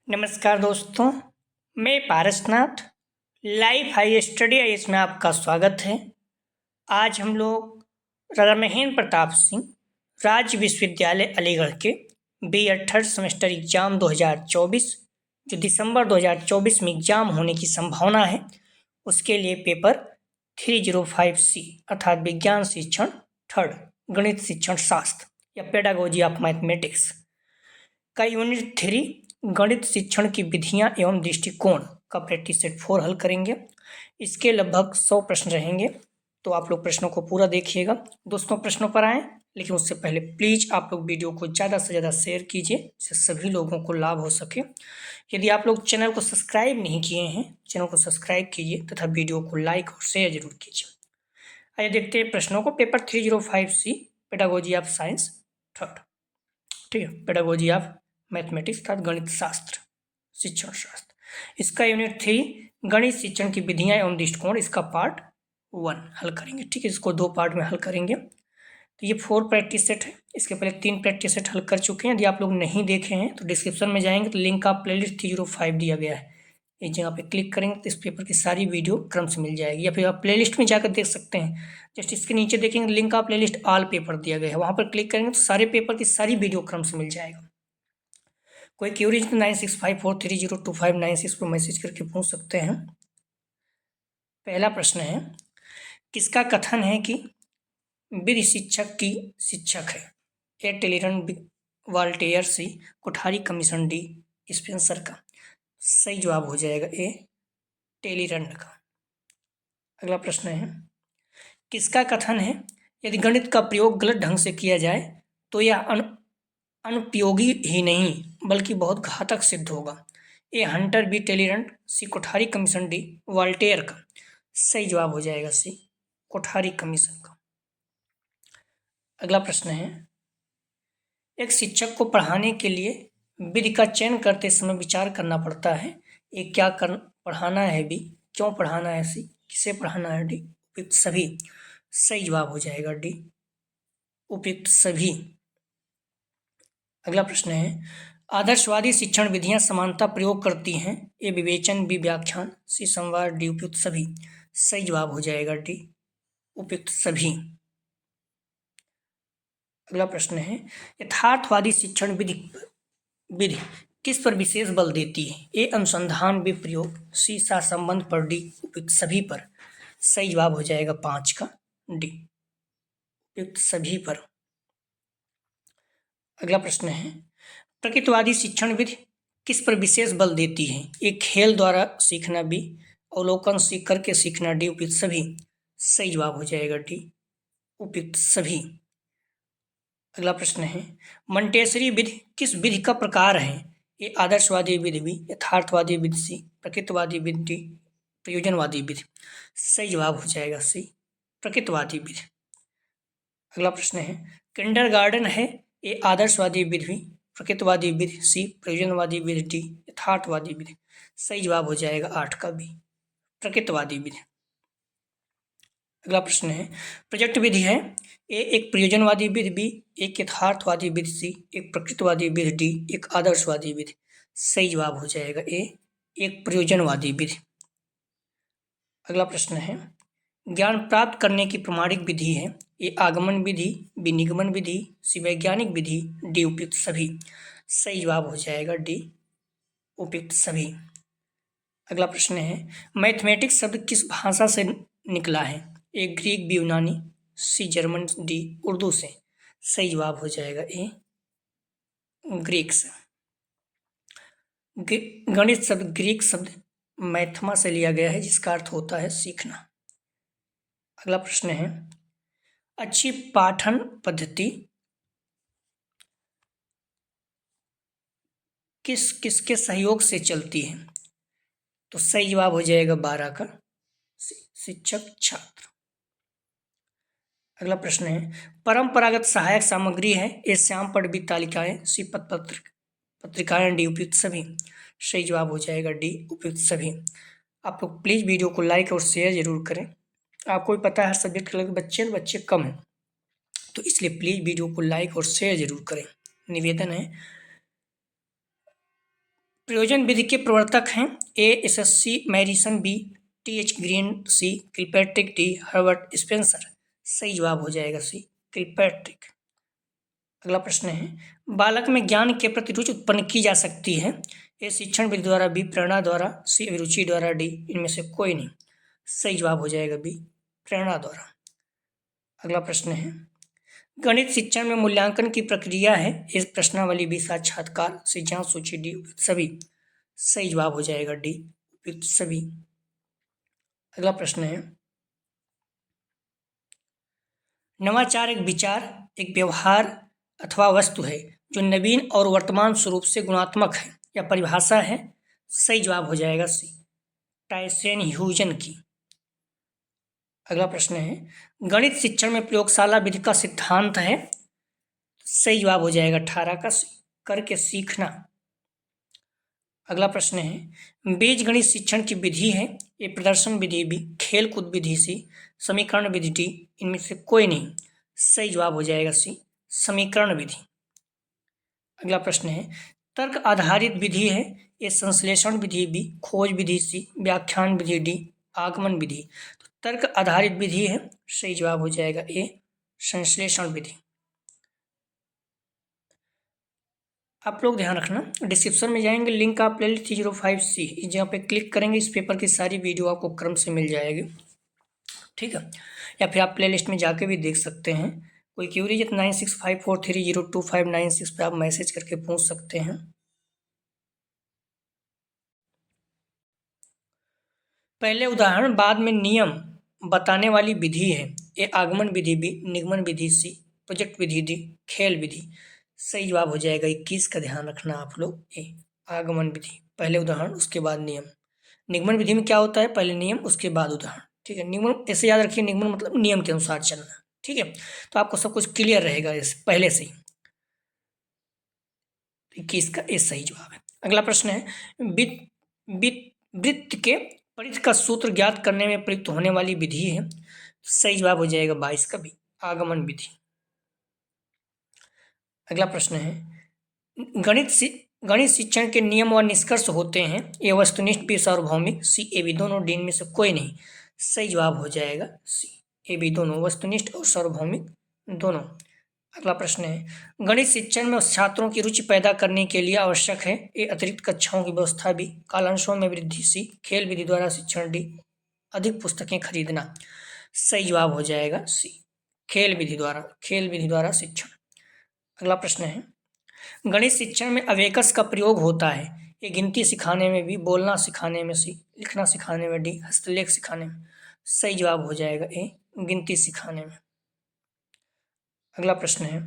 नमस्कार दोस्तों, मैं Parasnath life high study IAS में आपका स्वागत है। आज हम लोग राजा महेंद्र प्रताप सिंह राज्य विश्वविद्यालय अलीगढ़ के B.Ed थर्ड सेमेस्टर एग्जाम 2024 जो दिसंबर 2024 में एग्जाम होने की संभावना है, उसके लिए पेपर 305C अर्थात विज्ञान शिक्षण थर्ड गणित शिक्षण शास्त्र या पेडागोजी ऑफ मैथमेटिक्स का यूनिट 3 गणित शिक्षण की विधियां एवं दृष्टिकोण का प्रैक्टिस सेट 4 हल करेंगे। इसके लगभग 100 प्रश्न रहेंगे, तो आप लोग प्रश्नों को पूरा देखिएगा। दोस्तों, प्रश्नों पर आएँ, लेकिन उससे पहले प्लीज़ आप लोग वीडियो को ज़्यादा से ज़्यादा शेयर कीजिए, जिससे सभी लोगों को लाभ हो सके। यदि आप लोग चैनल को सब्सक्राइब नहीं किए हैं, चैनल को सब्सक्राइब कीजिए तथा वीडियो को लाइक और शेयर जरूर कीजिए। आइए देखते हैं प्रश्नों को। Paper 305C pedagogy of science third, ठीक है, पेडागोजी ऑफ मैथमेटिक्स अर्थात गणित शास्त्र शिक्षण शास्त्र, इसका यूनिट 3 गणित शिक्षण की विधियां एवं दृष्टिकोण, इसका पार्ट 1 हल करेंगे। ठीक है, इसको 2 पार्ट में हल करेंगे। तो ये 4 प्रैक्टिस सेट है। इसके पहले 3 प्रैक्टिस सेट हल कर चुके हैं। यदि आप लोग नहीं देखे हैं तो डिस्क्रिप्शन में जाएंगे तो लिंक का प्लेलिस्ट 305 दिया गया है, इस जगह पे क्लिक करेंगे तो इस पेपर की सारी वीडियो क्रम से मिल जाएगी, या फिर आप प्लेलिस्ट में जाकर देख सकते हैं। जस्ट इसके नीचे देखेंगे लिंक का प्लेलिस्ट ऑल पेपर दिया गया है, वहाँ पर क्लिक करेंगे तो सारे पेपर की सारी वीडियो क्रम से मिल जाएगा। कोई क्यूरीज तो 9654302596 पर मैसेज करके पूछ सकते हैं। पहला प्रश्न है, किसका कथन है कि विधि शिक्षक की शिक्षक है? ए टेलीरन, वाल्टेयर, सी कोठारी कमीशन, डी स्पेंसर का। सही जवाब हो जाएगा ए टेलीरन का। अगला प्रश्न है, किसका कथन है यदि गणित का प्रयोग गलत ढंग से किया जाए तो यह अनुपयोगी ही नहीं बल्कि बहुत घातक सिद्ध होगा? ए हंटर, बी टेलीरन, C Kothari commission, D Voltaire का। सही जवाब हो जाएगा सी कोठारी कमीशन का। अगला प्रश्न है, एक शिक्षक को पढ़ाने के लिए विधि का चयन करते समय विचार करना पड़ता है। ए क्या पढ़ाना है, बी क्यों पढ़ाना है, सी किसे पढ़ाना है, डी उपयुक्त सभी। सही जवाब हो जाएगा डी उपयुक्त सभी। अगला प्रश्न है, आदर्शवादी शिक्षण विधियां समानता प्रयोग करती हैं। ए विवेचन, बी व्याख्यान, सी संवाद, डी उपयुक्त सभी। सही जवाब हो जाएगा डी उपयुक्त सभी। अगला प्रश्न है, यथार्थवादी शिक्षण विधि किस पर विशेष बल देती है? ए अनुसंधान, बी प्रयोग, सी सहसंबंध पर, डी उपयुक्त सभी पर। सही जवाब हो जाएगा 5 का डी उपयुक्त सभी पर। अगला प्रश्न है, प्रकृतिवादी शिक्षण विधि किस पर विशेष बल देती है? ए खेल द्वारा सीखना, बी अवलोकन से करके सीखना, डी उपयुक्त सभी। सही जवाब हो जाएगा डी उपयुक्त सभी। अगला प्रश्न है, मंटेसरी विधि किस विधि का प्रकार है? ए आदर्शवादी विधि, बी यथार्थवादी विधि, सी प्रकृतिवादी विधि, डी प्रयोजनवादी विधि। सही जवाब हो जाएगा सी प्रकृतिवादी विधि। अगला प्रश्न है, किंडरगार्टन है। ए आदर्शवादी विधि, प्रकृतिवादी विधि, सी प्रयोजनवादी विधि, डी यथार्थवादी विधि। सही जवाब हो जाएगा 8 का बी प्रकृतिवादी विधि। अगला प्रश्न है, प्रोजेक्ट विधि है। ए एक प्रयोजनवादी विधि, बी एक यथार्थवादी विधि, सी एक प्रकृतिवादी विधि, डी एक आदर्शवादी विधि। सही जवाब हो जाएगा ए एक प्रयोजनवादी विधि। अगला प्रश्न है, ज्ञान प्राप्त करने की प्रामाणिक विधि है। ए आगमन विधि, बी निगमन विधि, सी वैज्ञानिक विधि, डी उपयुक्त सभी। सही जवाब हो जाएगा डी उपयुक्त सभी। अगला प्रश्न है, मैथमेटिक्स शब्द किस भाषा से निकला है? ए ग्रीक, बी यूनानी, सी जर्मन, डी उर्दू से। सही जवाब हो जाएगा ए ग्रीक से। गणित शब्द ग्रीक शब्द मैथमा से लिया गया है, जिसका अर्थ होता है सीखना। अगला प्रश्न है, अच्छी पाठन पद्धति किसके सहयोग से चलती है? तो सही जवाब हो जाएगा 12 का शिक्षक छात्र। अगला प्रश्न है, परंपरागत सहायक सामग्री है। ए श्यामपट्ट, बी तालिकाएं, सी पत्रिकाएं, डी उपयुक्त सभी। सही जवाब हो जाएगा डी उपयुक्त सभी। आप लोग प्लीज़ वीडियो को लाइक और शेयर जरूर करें। आपको भी पता है हर सब्जेक्ट के बच्चे कम हैं, तो इसलिए प्लीज़ वीडियो को लाइक और शेयर जरूर करें, निवेदन है। प्रयोजन विधि के प्रवर्तक हैं ए एसएससी मैरिसन, बी टीएच ग्रीन, सी किलपैट्रिक, डी हर्बर्ट स्पेंसर। सही जवाब हो जाएगा सी किलपैट्रिक। अगला प्रश्न है, बालक में ज्ञान के प्रति रुचि उत्पन्न की जा सकती है ए शिक्षण विधि द्वारा, बी प्रेरणा द्वारा, सी अभिरुचि द्वारा, डी इनमें से कोई नहीं। सही जवाब हो जाएगा बी प्रेरणा द्वारा। अगला प्रश्न है, गणित शिक्षण में मूल्यांकन की प्रक्रिया है इस प्रश्नावली, बी साक्षात्कार, सी जांच सूची, डी उपयुक्त सभी। सही जवाब हो जाएगा डी उपयुक्त सभी। अगला प्रश्न है, नवाचार एक विचार, एक व्यवहार अथवा वस्तु है जो नवीन और वर्तमान स्वरूप से गुणात्मक है या परिभाषा है। सही जवाब हो जाएगा सी टायसन ह्यूजन की। अगला प्रश्न है, गणित शिक्षण में प्रयोगशाला विधि का सिद्धांत है। सही जवाब हो जाएगा 18 का सी करके सीखना। अगला प्रश्न है, बीजगणित शिक्षण की विधि है ये प्रदर्शन विधि, बी खेलकूद विधि, सी समीकरण विधि, डी इनमें से कोई नहीं। सही जवाब हो जाएगा सी समीकरण विधि। अगला प्रश्न है, तर्क आधारित विधि है ये संश्लेषण विधि, बी खोज विधि, सी व्याख्यान विधि, डी आगमन विधि। तो तर्क आधारित विधि है, सही जवाब हो जाएगा ए संश्लेषण विधि। आप लोग ध्यान रखना, डिस्क्रिप्शन में जाएंगे, लिंक आप ले लीजिए 305C, इस जगह पे क्लिक करेंगे, इस पेपर की सारी वीडियो आपको क्रम से मिल जाएगी, ठीक है। या फिर आप प्लेलिस्ट में जाके भी देख सकते हैं। कोई क्यूरी है 9654302596 पे आप मैसेज करके पूछ सकते हैं। पहले उदाहरण बाद में नियम बताने वाली विधि है ए आगमन विधि, बी निगमन विधि, सी प्रोजेक्ट विधि, डी खेल विधि। सही जवाब हो जाएगा 21 का ध्यान रखना आप लोग, ए आगमन विधि पहले उदाहरण उसके बाद नियम। निगमन विधि में क्या होता है, पहले नियम उसके बाद उदाहरण, ठीक है। निगमन ऐसे याद रखिए, निगमन मतलब नियम के अनुसार चलना, ठीक है। तो आपको सब कुछ क्लियर रहेगा इस पहले से ही। 21 का ए सही जवाब है। अगला प्रश्न है, वृत्त के परिधि का सूत्र ज्ञात करने में प्रयुक्त होने वाली विधि है। सही जवाब हो जाएगा 22 का भी आगमन विधि। अगला प्रश्न है, गणित शिक्षण के नियम व निष्कर्ष होते हैं ए वस्तुनिष्ठ, बी सार्वभौमिक, सी ए बी दोनों, डी में से कोई नहीं। सही जवाब हो जाएगा सी ए बी दोनों, वस्तुनिष्ठ और सार्वभौमिक दोनों। अगला प्रश्न है, गणित शिक्षण में छात्रों की रुचि पैदा करने के लिए आवश्यक है ए अतिरिक्त कक्षाओं की व्यवस्था, बी कालांशों में वृद्धि, सी खेल विधि द्वारा शिक्षण, डी अधिक पुस्तकें खरीदना। सही जवाब हो जाएगा सी खेल विधि द्वारा शिक्षण। अगला प्रश्न है, गणित शिक्षण में अबेकस का प्रयोग होता है ये गिनती सिखाने में, बी बोलना सिखाने में, सी लिखना सिखाने में, डी हस्तलेख सिखाने में। सही जवाब हो जाएगा ए गिनती सिखाने में। अगला प्रश्न है,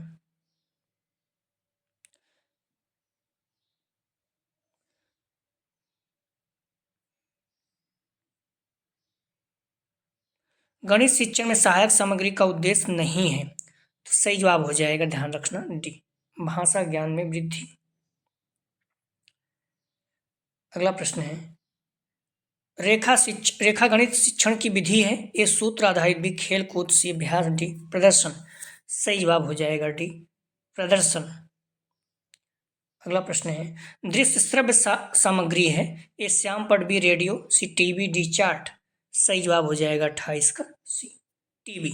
गणित शिक्षण में सहायक सामग्री का उद्देश्य नहीं है। तो सही जवाब हो जाएगा, ध्यान रखना, डी भाषा ज्ञान में वृद्धि। अगला प्रश्न है, रेखा गणित शिक्षण की विधि है ये सूत्र आधारित, बी खेल कूद, सी अभ्यास, डी प्रदर्शन। सही जवाब हो जाएगा डी प्रदर्शन। अगला प्रश्न है, दृश्य श्रव्य सामग्री है ये श्याम पट, बी रेडियो, सी टीवी, डी चार्ट। सही जवाब हो जाएगा 28 का सी टीवी।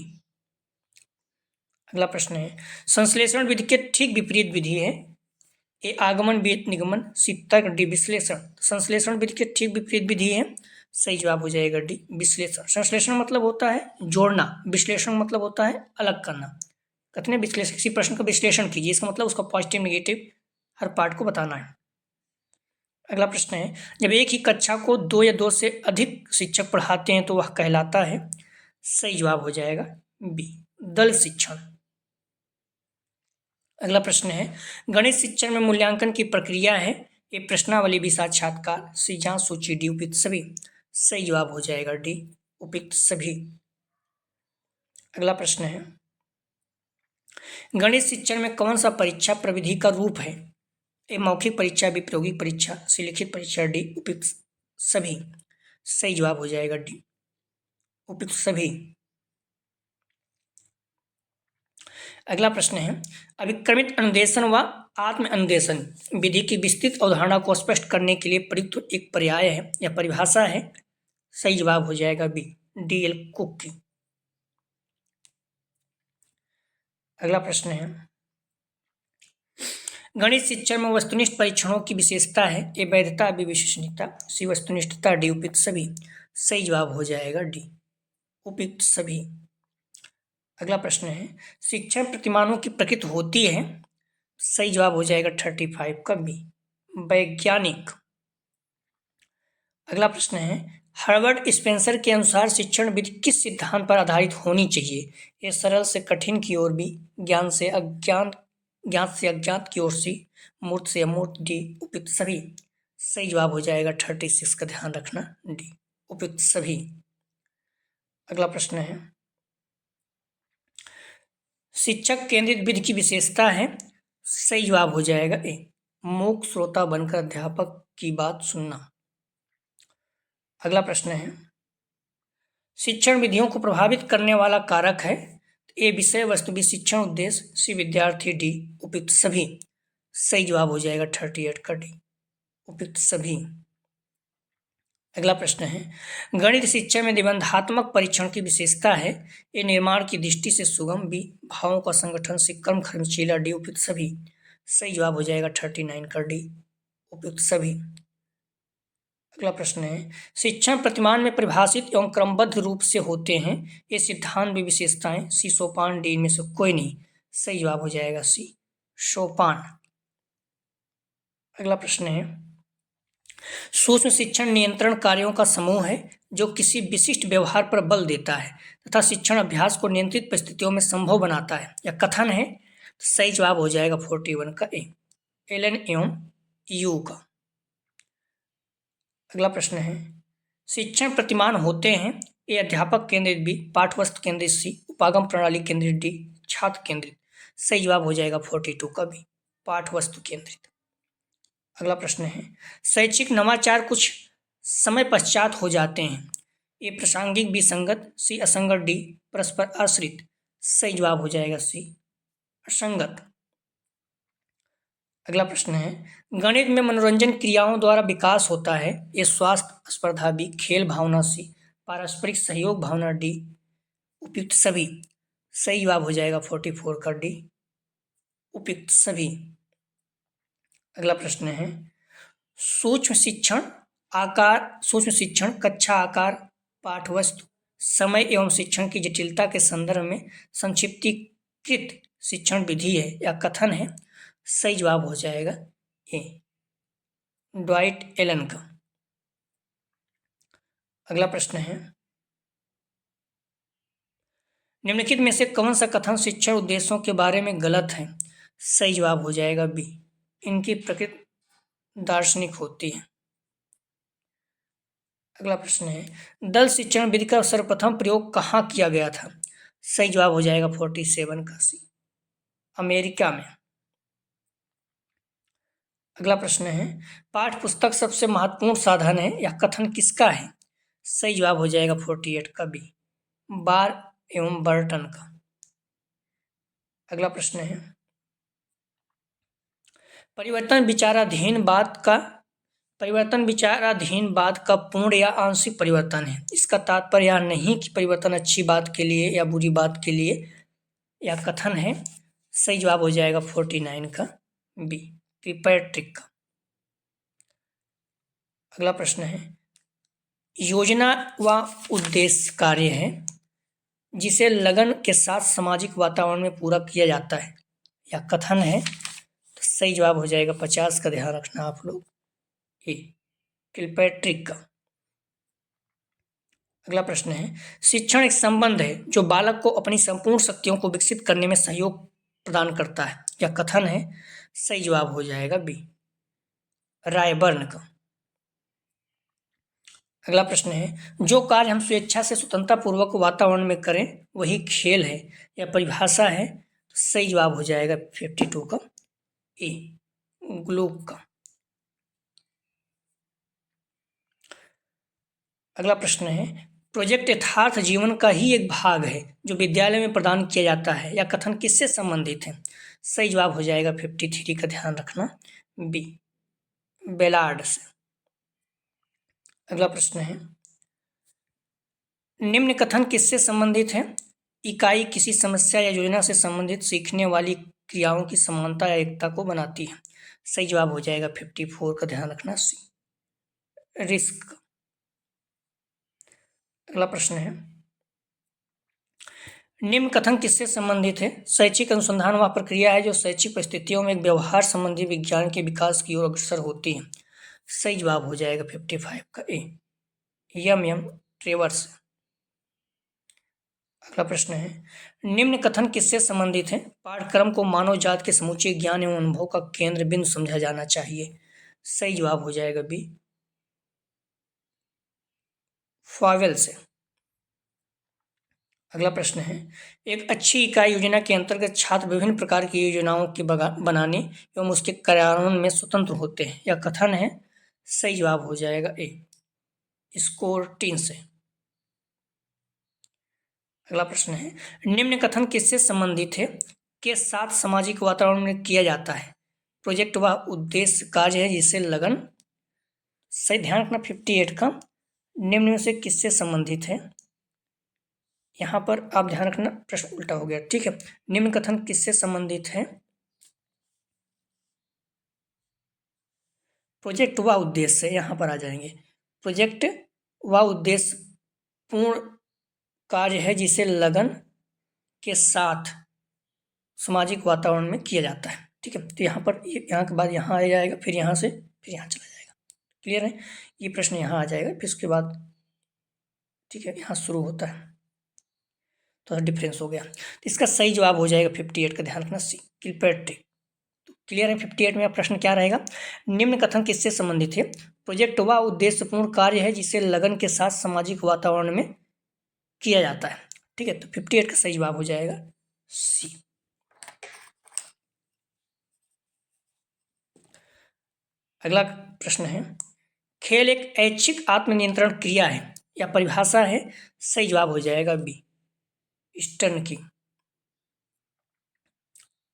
अगला प्रश्न है, संश्लेषण विधि के ठीक विपरीत विधि है ए आगमन, बी निगमन, सी तर्क, डी विश्लेषण। संश्लेषण विधि के ठीक विपरीत विधि है। सही जवाब हो जाएगा डी विश्लेषण। संश्लेषण मतलब होता है जोड़ना, विश्लेषण मतलब होता है अलग करना। कहते हैं विश्लेषण, किसी प्रश्न का विश्लेषण कीजिए, इसका मतलब उसका पॉजिटिव नेगेटिव हर पार्ट को बताना है। अगला प्रश्न है, जब एक ही कक्षा को 2 या 2 से अधिक शिक्षक पढ़ाते हैं तो वह कहलाता है। सही जवाब हो जाएगा बी दल शिक्षण। अगला प्रश्न है, गणित शिक्षण में मूल्यांकन की प्रक्रिया है ये प्रश्नावली, बी साक्षात्कार, सी जांच सूची, डी उपयुक्त सभी। सही जवाब हो जाएगा डी उपयुक्त सभी। अगला प्रश्न है, गणित शिक्षण में कौन सा परीक्षा प्रविधि का रूप है ए मौखिक परीक्षा, बी प्रायोगिक परीक्षा, सी लिखित परीक्षा, डी उपयुक्त सभी। सही जवाब हो जाएगा डी उपयुक्त सभी। अगला प्रश्न है, अभिक्रमित अनुदेशन व आत्म अन्वेषण विधि की विस्तृत अवधारणा को स्पष्ट करने के लिए प्रयुक्त एक पर्याय है या परिभाषा है। सही जवाब हो जाएगा बी, डी एल कुक की। अगला प्रश्न है, गणित शिक्षण में वस्तुनिष्ठ परीक्षणों की विशेषता है। ए वैधता, बी विश्वसनीयता, सी वस्तुनिष्ठता, डी उपयुक्त सभी। सही जवाब हो जाएगा डी, उपयुक्त सभी। अगला प्रश्न है, शिक्षण प्रतिमानों की प्रकृति होती है। सही जवाब हो जाएगा 35 का बी, वैज्ञानिक। अगला प्रश्न है, हर्बर्ट स्पेंसर के अनुसार शिक्षण विधि किस सिद्धांत पर आधारित होनी चाहिए। ये सरल से कठिन की ओर बी, ज्ञान से अज्ञात की ओर सी, मूर्त से अमूर्त डी, उपयुक्त सभी। सही जवाब हो जाएगा 36 का ध्यान रखना डी, उपयुक्त सभी। अगला प्रश्न है, शिक्षक केंद्रित विधि की विशेषता है। सही जवाब हो जाएगा ए, मूक श्रोता बनकर अध्यापक की बात सुनना। अगला प्रश्न है, शिक्षण विधियों को प्रभावित करने वाला कारक है। ए विषय वस्तु, बी शिक्षण उद्देश्य, सी विद्यार्थी, डी उपयुक्त सभी। सही जवाब हो जाएगा 38 का डी, उपयुक्त सभी। अगला प्रश्न है, गणित शिक्षा में निबंधात्मक परीक्षण की विशेषता है। ए निर्माण की दृष्टि से सुगम, बी भावों का संगठन से कर्म खर्चीला, डी उपयुक्त सभी। सही जवाब हो जाएगा 39 का डी, उपयुक्त सभी। अगला प्रश्न है, शिक्षण प्रतिमान में परिभाषित एवं क्रमबद्ध रूप से होते हैं। ये सिद्धांत भी विशेषताएं, सी सोपान, डी इनमें से कोई नहीं। सही जवाब हो जाएगा सी, सोपान। अगला प्रश्न है, सूक्ष्म शिक्षण नियंत्रण कार्यों का समूह है जो किसी विशिष्ट व्यवहार पर बल देता है तथा शिक्षण अभ्यास को नियंत्रित परिस्थितियों में संभव बनाता है। यह कथन है। सही जवाब हो जाएगा 41 का ए, एलन एवं यू का। अगला प्रश्न है, शिक्षण प्रतिमान होते हैं। ए अध्यापक केंद्रित, बी पाठवस्तु केंद्रित, सी उपागम प्रणाली केंद्रित, डी छात्र केंद्रित। सही जवाब हो जाएगा 42 का बी, पाठवस्तु केंद्रित। अगला प्रश्न है, शैक्षिक नवाचार कुछ समय पश्चात हो जाते हैं। ए प्रासंगिक, बी संगत, सी असंगत, डी परस्पर आश्रित। सही जवाब हो जाएगा सी, असंगत। अगला प्रश्न है, गणित में मनोरंजन क्रियाओं द्वारा विकास होता है। ये स्वास्थ्य स्पर्धा, बी खेल भावना, सी पारस्परिक सहयोग भावना, डी उपयुक्त सभी। सही जवाब हो जाएगा 44 का डी, उपयुक्त सभी। अगला प्रश्न है, सूक्ष्म शिक्षण कक्षा आकार, पाठवस्तु, समय एवं शिक्षण की जटिलता के संदर्भ में संक्षिप्तीकृत शिक्षण विधि है या कथन है। सही जवाब हो जाएगा ए, ड्वाइट एलन का। अगला प्रश्न है, निम्नलिखित में से कौन सा कथन शिक्षण उद्देश्यों के बारे में गलत है। सही जवाब हो जाएगा बी, इनकी प्रकृति दार्शनिक होती है। अगला प्रश्न है, दल शिक्षण विधि का सर्वप्रथम प्रयोग कहाँ किया गया था। सही जवाब हो जाएगा 47 का सी, अमेरिका में। अगला प्रश्न है, पाठ्य पुस्तक सबसे महत्वपूर्ण साधन है या कथन किसका है। सही जवाब हो जाएगा 48 का बी, बार एवं बर्टन का। अगला प्रश्न है, परिवर्तन विचाराधीन बात का पूर्ण या आंशिक परिवर्तन है। इसका तात्पर्य यह नहीं कि परिवर्तन अच्छी बात के लिए या बुरी बात के लिए यह कथन है। सही जवाब हो जाएगा 49 का बी, किलपैट्रिक का। अगला प्रश्न है, योजना व उद्देश्य कार्य है जिसे लगन के साथ सामाजिक वातावरण में पूरा किया जाता है या कथन है। तो सही जवाब हो जाएगा 50 का, ध्यान रखना आप लोग, ए किलपैट्रिक का। अगला प्रश्न है, शिक्षण एक संबंध है जो बालक को अपनी संपूर्ण शक्तियों को विकसित करने में सहयोग प्रदान करता है या कथन है। सही जवाब हो जाएगा बी, रायबर्न का। अगला प्रश्न है, जो कार्य हम स्वेच्छा से स्वतंत्रता पूर्वक वातावरण में करें वही खेल है या परिभाषा है। तो सही जवाब हो जाएगा 52 का ए, ग्लूक का। अगला प्रश्न है, प्रोजेक्ट यथार्थ जीवन का ही एक भाग है जो विद्यालय में प्रदान किया जाता है या कथन किससे संबंधित है। सही जवाब हो जाएगा 53 का ध्यान रखना बी, बेलार्ड से। अगला प्रश्न है, निम्न कथन किससे संबंधित है? इकाई किसी समस्या या योजना से संबंधित सीखने वाली क्रियाओं की समानता या एकता को बनाती है। सही जवाब हो जाएगा 54 का ध्यान रखना सी, रिस्क। अगला प्रश्न है, निम्न कथन किससे संबंधित है? शैक्षिक अनुसंधान वह प्रक्रिया है जो शैक्षिक परिस्थितियों में एक व्यवहार संबंधी विज्ञान के विकास की ओर अग्रसर होती है। सही जवाब हो जाएगा 55 का ए, एम ट्रेवर्स। अगला प्रश्न है, निम्न कथन किससे संबंधित है? पाठ्यक्रम को मानव जात के समूचे ज्ञान एवं अनुभव का केंद्र बिंदु समझा जाना चाहिए। सही जवाब हो जाएगा बी, फॉवेल से। अगला प्रश्न है, एक अच्छी इकाई योजना के अंतर्गत छात्र विभिन्न प्रकार की योजनाओं के बनाने एवं उसके कार्यान्वयन में स्वतंत्र होते हैं। यह कथन है। सही जवाब हो जाएगा ए, स्कोर 3 से। अगला प्रश्न है, निम्न कथन किससे संबंधित है? के साथ सामाजिक वातावरण में किया जाता है। प्रोजेक्ट वह उद्देश्य कार्य है जिससे लगन। सही ध्यान रखना 58 का, निम्न में से किससे संबंधित है? यहाँ पर आप ध्यान रखना प्रश्न उल्टा हो गया, ठीक है। निम्न कथन किससे संबंधित है? प्रोजेक्ट व उद्देश्य, यहाँ पर आ जाएंगे। प्रोजेक्ट व उद्देश्य पूर्ण कार्य है जिसे लगन के साथ सामाजिक वातावरण में किया जाता है, ठीक है। तो यहाँ पर यहाँ के बाद यहाँ आ जाएगा, फिर यहाँ से फिर यहाँ चला जाएगा। क्लियर है? ये प्रश्न यहाँ आ जाएगा, फिर उसके बाद ठीक है यहाँ शुरू होता है, तो डिफरेंस हो गया। तो इसका सही जवाब हो जाएगा 58 का ध्यान रखना सी, किलपेट्रिक। तो क्लियर है 58 में प्रश्न क्या रहेगा? निम्न कथन किससे संबंधित है? प्रोजेक्ट वह उद्देश्यपूर्ण कार्य है जिसे लगन के साथ सामाजिक वातावरण में किया जाता है, ठीक है। तो 58 का सही जवाब हो जाएगा सी। अगला प्रश्न है, खेल एक ऐच्छिक आत्मनियंत्रण क्रिया है या परिभाषा है। सही जवाब हो जाएगा बी, स्टर्न की।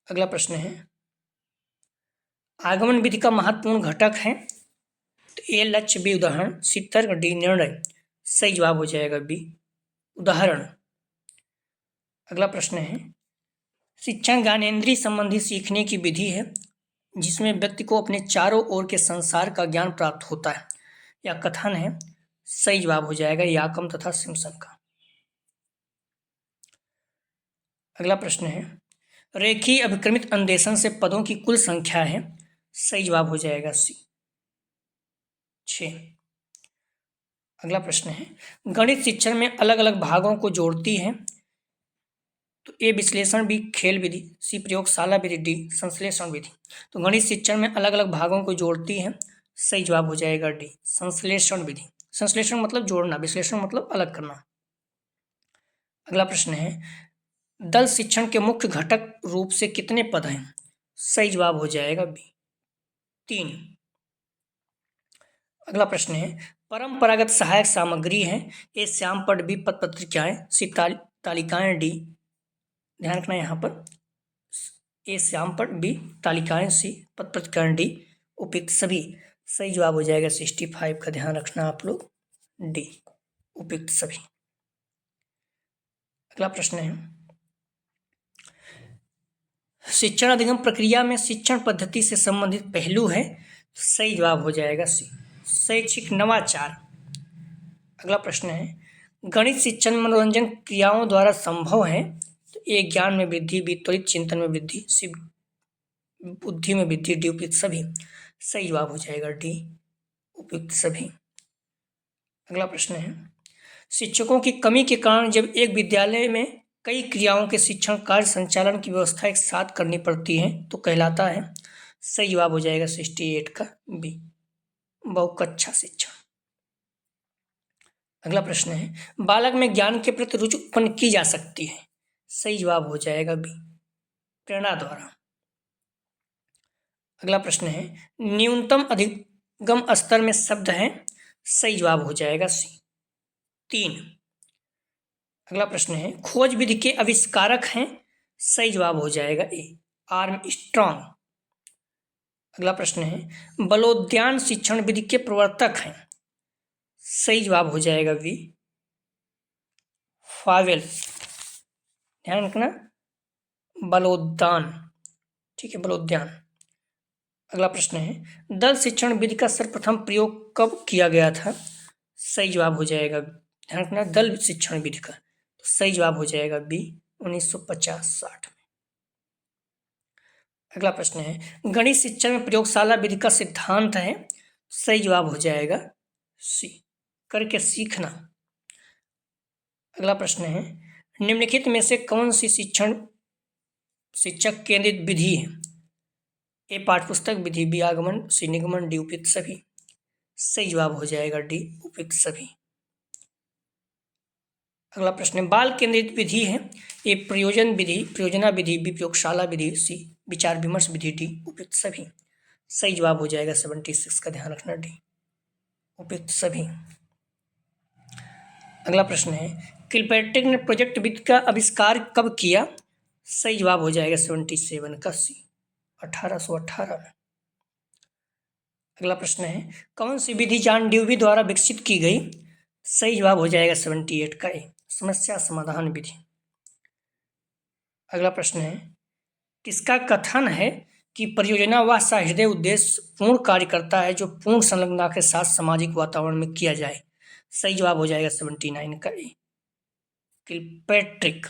अगला प्रश्न है, आगमन विधि का महत्वपूर्ण घटक है। तो ए लक्ष्य, बी उदाहरण, सी तर्क, डी निर्णय। सही जवाब हो जाएगा बी, उदाहरण। अगला प्रश्न है, शिक्षण ज्ञानेंद्रिय संबंधी सीखने की विधि है जिसमें व्यक्ति को अपने चारों ओर के संसार का ज्ञान प्राप्त होता है। यह कथन है। सही जवाब हो जाएगा याकम तथा सिम्पसन का। अगला प्रश्न है, रेखीय अभिक्रमित अन्वेषण से पदों की कुल संख्या है। सही जवाब हो जाएगा सी, 6। अगला प्रश्न है, गणित शिक्षण में अलग अलग भागों को जोड़ती है। तो ए विश्लेषण, बी खेल विधि, सी प्रयोगशाला विधि, डी संश्लेषण विधि। तो गणित शिक्षण में अलग अलग भागों को जोड़ती है। सही जवाब हो जाएगा डी, संश्लेषण विधि। संश्लेषण मतलब जोड़ना, विश्लेषण मतलब अलग करना। अगला प्रश्न है, दल शिक्षण के मुख्य घटक रूप से कितने पद हैं? सही जवाब हो जाएगा बी, 3। अगला प्रश्न है, परंपरागत सहायक सामग्री है। ए श्यामपट्ट, बी पत्र पत्रिकाएं, सी तालिकाएं, डी ध्यान रखना यहाँ पर ए श्यामपट्ट, बी तालिकाएं, सी पत्र पत्रिकाएं, डी उपयुक्त सभी। सही जवाब हो जाएगा 65 का ध्यान रखना आप लोग, डी उपयुक्त सभी। अगला प्रश्न है, शिक्षण अधिगम प्रक्रिया में शिक्षण पद्धति से संबंधित पहलू है। सही जवाब हो जाएगा सी, शैक्षिक नवाचार। अगला प्रश्न है, गणित शिक्षण मनोरंजन क्रियाओं द्वारा संभव है। तो ए ज्ञान में वृद्धि, बी त्वरित चिंतन में वृद्धि, सी बुद्धि में वृद्धि, डी उपयुक्त सभी। सही जवाब हो जाएगा डी, उपयुक्त सभी। अगला प्रश्न है, शिक्षकों की कमी के कारण जब एक विद्यालय में कई क्रियाओं के शिक्षण कार्य संचालन की व्यवस्था एक साथ करनी पड़ती है तो कहलाता है। सही जवाब हो जाएगा 68 का बी, बहुकक्षा शिक्षण। अगला प्रश्न है, बालक में ज्ञान के प्रति रुचि उत्पन्न की जा सकती है। सही जवाब हो जाएगा बी, प्रेरणा द्वारा। अगला प्रश्न है, न्यूनतम अधिगम स्तर में शब्द है। सही जवाब हो जाएगा सी, 3। अगला प्रश्न है, खोज विधि के आविष्कारक हैं। सही जवाब हो जाएगा ए, आर्मस्ट्रॉन्ग। अगला प्रश्न है बलोद्यान शिक्षण विधि के प्रवर्तक हैं। सही जवाब हो जाएगा बी, फावेल। ध्यान रखना, बलोद्यान, ठीक है, बलोद्यान। अगला प्रश्न है दल शिक्षण विधि का सर्वप्रथम प्रयोग कब किया गया था। सही जवाब हो जाएगा, ध्यान रखना, दल शिक्षण विधि का, तो सही जवाब हो जाएगा बी, 1950-60 में। अगला प्रश्न है गणित शिक्षण में प्रयोगशाला विधि का सिद्धांत है। सही जवाब हो जाएगा सी, करके सीखना। अगला प्रश्न है निम्नलिखित में से कौन सी शिक्षक केंद्रित विधि है। ए पाठ्यपुस्तक विधि, बी आगमन, सी निगमन, डी उपयुक्त सभी। सही जवाब हो जाएगा डी, उपयुक्त सभी। अगला प्रश्न है बाल केंद्रित विधि है। ए प्रयोजना विधि, बी प्रयोगशाला विधि, सी विचार विमर्श विधि, डी उपयुक्त सभी। सही जवाब हो जाएगा 76 का, ध्यान रखना, डी उपयुक्त सभी। अगला प्रश्न है किलपैट्रिक ने प्रोजेक्ट विधि का आविष्कार कब किया। सही जवाब हो जाएगा 77 का, सी 1818 में। अगला प्रश्न है कौन सी विधि जॉन ड्यूवी द्वारा विकसित की गई। सही जवाब हो जाएगा 78 का, ए समस्या समाधान विधि। अगला प्रश्न है किसका कथन है कि परियोजना वह सहृदय उद्देश्य पूर्ण कार्य करता है जो पूर्ण संलग्नता के साथ सामाजिक वातावरण में किया जाए। सही जवाब हो जाएगा 79 का, ए किलपैट्रिक।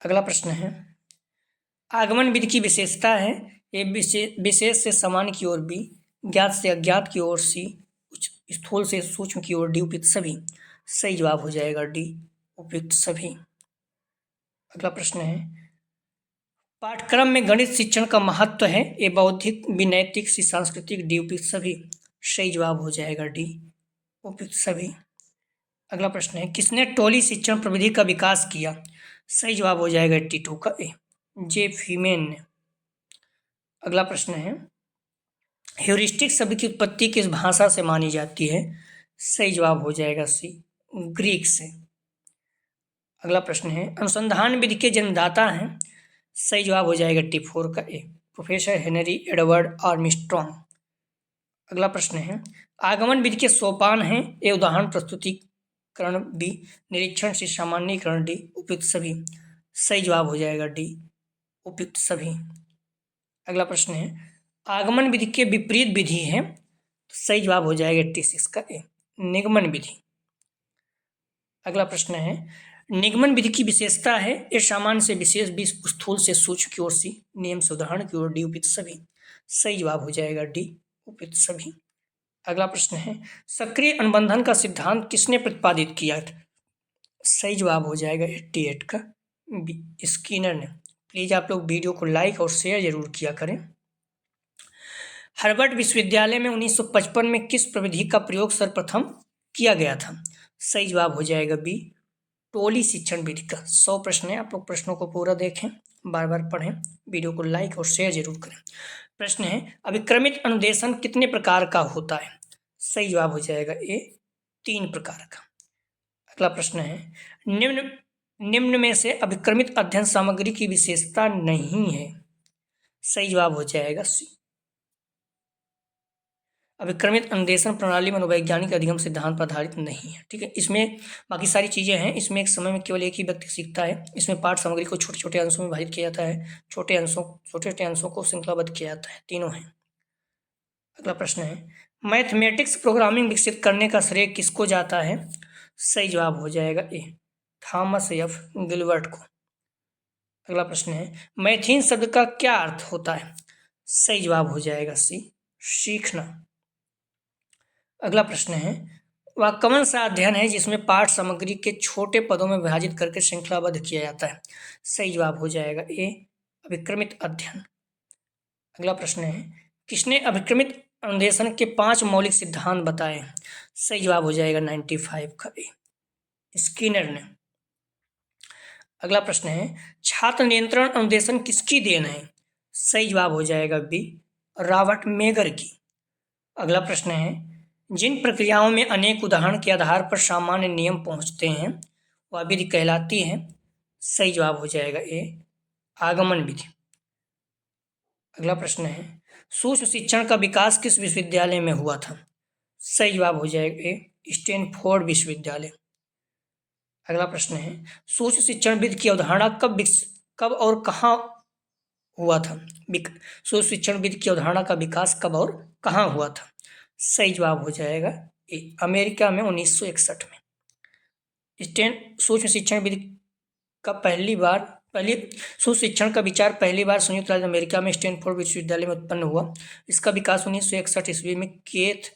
अगला प्रश्न है आगमन विधि की विशेषता है। ए विशेष से सामान्य की ओर, बी ज्ञात से अज्ञात की ओर, सी स्थूल से सूक्ष्म की ओर, डी उपयुक्त सभी। सही जवाब हो जाएगा डी, उपयुक्त सभी। अगला प्रश्न है पाठ्यक्रम में गणित शिक्षण का महत्व है। ए बौद्धिक, बी नैतिक, सी सांस्कृतिक, डी उपयुक्त सभी। सही जवाब हो जाएगा डी, उपयुक्त सभी। अगला प्रश्न है किसने टोली शिक्षण प्रविधि का विकास किया। सही जवाब हो जाएगा 82 का, ए जे फीमेन ने। अगला प्रश्न है ह्यूरिस्टिक शब्द की उत्पत्ति किस भाषा से मानी जाती है। सही जवाब हो जाएगा सी, ग्रीक से। अगला प्रश्न है अनुसंधान विधि के जन्मदाता हैं। सही जवाब हो जाएगा 84 का, ए प्रोफेसर हेनरी एडवर्ड आर्मस्ट्रॉन्ग। अगला प्रश्न है आगमन विधि के सोपान हैं। ए उदाहरण, प्रस्तुतिकरण, बी निरीक्षण से सामान्यीकरण, डी उपयुक्त सभी। सही जवाब हो जाएगा डी, उपयुक्त सभी। अगला प्रश्न है आगमन विधि के विपरीत विधि है। सही जवाब हो जाएगा 86 का, ए निगमन विधि। अगला प्रश्न है निगमन विधि की विशेषता है। ए सामान्य से विशेष, बी स्थूल से सूक्ष्म की ओर, सी नियम से उदाहरण की ओर, डी उपयुक्त सभी। सही जवाब हो जाएगा डी, उपयुक्त सभी। अगला प्रश्न है सक्रिय अनुबंधन का सिद्धांत किसने प्रतिपादित किया। सही जवाब हो जाएगा 88 का, बी स्किनर ने। प्लीज़ आप लोग वीडियो को लाइक और शेयर जरूर किया करें। हार्वर्ड विश्वविद्यालय में 1955 में किस प्रविधि का प्रयोग सर्वप्रथम किया गया था। सही जवाब हो जाएगा बी टोली शिक्षण विधि का। 100 प्रश्न है, आप लोग प्रश्नों को पूरा देखें, बार बार पढ़ें, वीडियो को लाइक और शेयर जरूर करें। प्रश्न है अभिक्रमित अनुदेशन कितने प्रकार का होता है। सही जवाब हो जाएगा ए 3 प्रकार का। अगला प्रश्न है निम्न में से अभिक्रमित अध्ययन सामग्री की विशेषता नहीं है। सही जवाब हो जाएगा सी अभिक्रमित अनुदेशन प्रणाली मनोवैज्ञानिक अधिगम सिद्धांत पर आधारित नहीं है। ठीक है, इसमें बाकी सारी चीज़ें हैं। इसमें एक समय में केवल एक ही व्यक्ति सीखता है। इसमें पाठ सामग्री को छोटे छोटे अंशों में विभाजित किया जाता है, छोटे छोटे अंशों को श्रृंखलाबद्ध किया जाता है, तीनों हैं। अगला प्रश्न है मैथमेटिक्स प्रोग्रामिंग विकसित करने का श्रेय किसको जाता है। सही जवाब हो जाएगा ए थॉमस एफ गिलबर्ट को। अगला प्रश्न है मैथीन शब्द का क्या अर्थ होता है। सही जवाब हो जाएगा सी सीखना। अगला प्रश्न है वह कौन सा अध्ययन है जिसमें पाठ सामग्री के छोटे पदों में विभाजित करके श्रृंखलाबद्ध किया जाता है। सही जवाब हो जाएगा ए अभिक्रमित अध्ययन। अगला प्रश्न है किसने अभिक्रमित अनुदेशन के 5 मौलिक सिद्धांत बताए। सही जवाब हो जाएगा 95 का, ए स्किनर ने। अगला प्रश्न है छात्र नियंत्रण अनुदेशन किसकी देन है। सही जवाब हो जाएगा बी रॉबर्ट मेगर की। अगला प्रश्न है जिन प्रक्रियाओं में अनेक उदाहरण के आधार पर सामान्य नियम पहुंचते हैं वह विधि कहलाती है? सही जवाब हो जाएगा ए, आगमन विधि। अगला प्रश्न है, सूक्ष्म शिक्षण का विकास किस विश्वविद्यालय में हुआ था? सही जवाब हो जाएगा ए, स्टैनफोर्ड विश्वविद्यालय। अगला प्रश्न है, सूक्ष्म शिक्षण विधि की अवधारणा कब और कहाँ हुआ था? सूक्ष्म शिक्षण विधि की अवधारणा का विकास कब और कहाँ हुआ था? सही जवाब हो जाएगा ए, अमेरिका में 1961 में। सूक्ष्म शिक्षण विधि का सूक्ष्म शिक्षण का विचार पहली बार संयुक्त राज्य अमेरिका में स्टैनफोर्ड विश्वविद्यालय में उत्पन्न हुआ। इसका विकास 1961 ईस्वी में केथ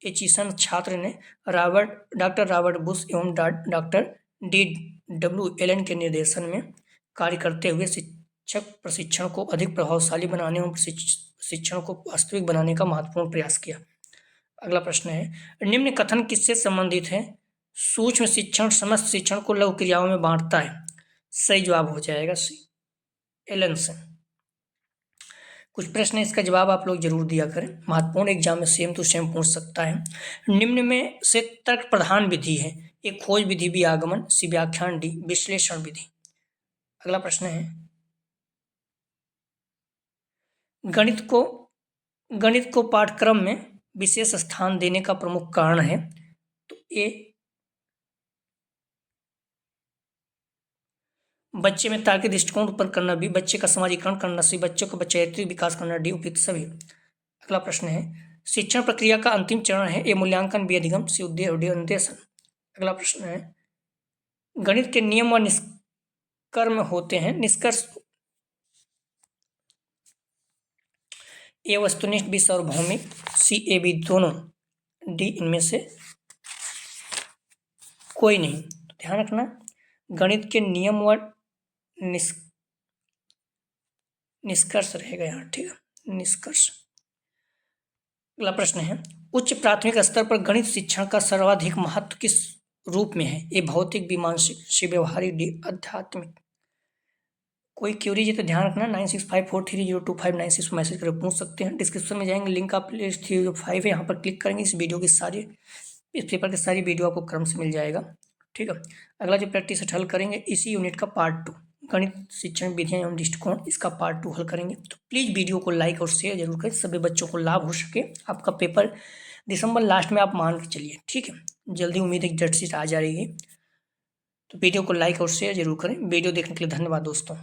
एचिसन छात्र ने डॉक्टर रॉबर्ट बुश एवं डॉक्टर D.W. एलन के निर्देशन में कार्य करते हुए शिक्षक प्रशिक्षण को अधिक प्रभावशाली बनाने एवं शिक्षण को वास्तविक बनाने का महत्वपूर्ण प्रयास किया। अगला प्रश्न है, निम्न कथन किससे संबंधित है? सूक्ष्म शिक्षण समस्त शिक्षण को लघु क्रियाओं में बांटता है। सही जवाब हो जाएगा सी, एलन से। कुछ प्रश्न इसका जवाब आप लोग जरूर दिया करें, महत्वपूर्ण एग्जाम में सेम टू सेम पूछ सकता है। निम्न में से तर्क प्रधान विधि है? ए, खोज विधि, बी, आगमन, सी, व्याख्यान, डी, विश्लेषण विधि। अगला प्रश्न है, गणित को पाठ्यक्रम में विशेष स्थान देने का प्रमुख कारण है? तो ए, बच्चे में तार्किक दृष्टिकोण उत्पन्न करना, बी, बच्चे का समाजीकरण करना, सी, बच्चों का चरित्रिक विकास करना, डी, उपयुक्त सभी। अगला प्रश्न है, शिक्षण प्रक्रिया का अंतिम चरण है? ए, मूल्यांकन, बी, अधिगम, सी, उद्देश्य। अगला प्रश्न है, गणित के नियम व निष्कर्म होते हैं? निष्कर्ष ए, वस्तुनिष्ठ, बी, सार्वभौमिक, सी, ए, बी दोनों, डी, इनमें से कोई नहीं। ध्यान रखना, गणित के नियम व निष्कर्ष रहेगा यहाँ, ठीक है, निष्कर्ष। अगला प्रश्न है, उच्च प्राथमिक स्तर पर गणित शिक्षण का सर्वाधिक महत्व किस रूप में है? ए, भौतिक, बी, मानसिक, सी, व्यवहारिक, डी, आध्यात्मिक। कोई क्यूरीज है तो ध्यान रखना, 9654302596 को मैसेज करके पूछ सकते हैं। डिस्क्रिप्शन में जाएंगे, लिंक आप प्लेलिस्ट 305 है, यहाँ पर क्लिक करेंगे, इस पेपर की सारी वीडियो आपको क्रम से मिल जाएगा, ठीक है। अगला जो प्रैक्टिस हल करेंगे इसी यूनिट का पार्ट 2, गणित शिक्षण विधियाँ एवं दृष्टिकोण, इसका पार्ट 2 हल करेंगे। तो प्लीज़ वीडियो को लाइक और शेयर जरूर करें, सभी बच्चों को लाभ हो सके। आपका पेपर दिसंबर लास्ट में आप मान के चलिए, ठीक है, जल्दी उम्मीद है कि डेट शीट आ जाएगी। तो वीडियो को लाइक और शेयर जरूर करें। वीडियो देखने के लिए धन्यवाद दोस्तों।